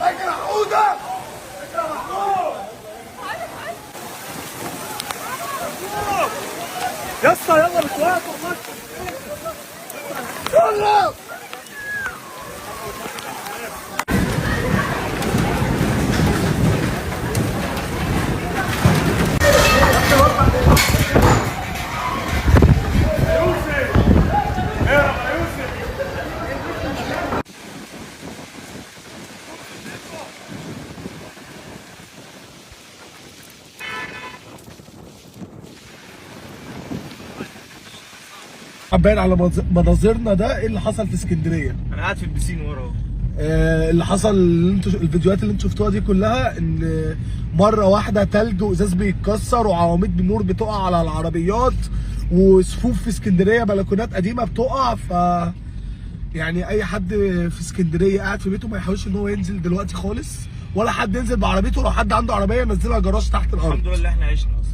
اجري حوده. يا اسطى يلا بتوقف يلا. باين على مناظرنا ده ايه اللي حصل في اسكندريه. انا قاعد في البسين ورا اهو. اللي حصل اللي انتوا الفيديوهات اللي انتوا شفتوها دي كلها ان مره واحده تلج وازاز بيتكسر وعواميد النور بتقع على العربيات وصفوف في اسكندريه بلكونات قديمه بتقع. ف يعني اي حد في اسكندريه قاعد في بيته ما يحاولش ان هو ينزل دلوقتي خالص، ولا حد ينزل بعربيته. لو حد عنده عربيه ينزلها جراج تحت الارض. الحمد لله احنا عشنا اصلا.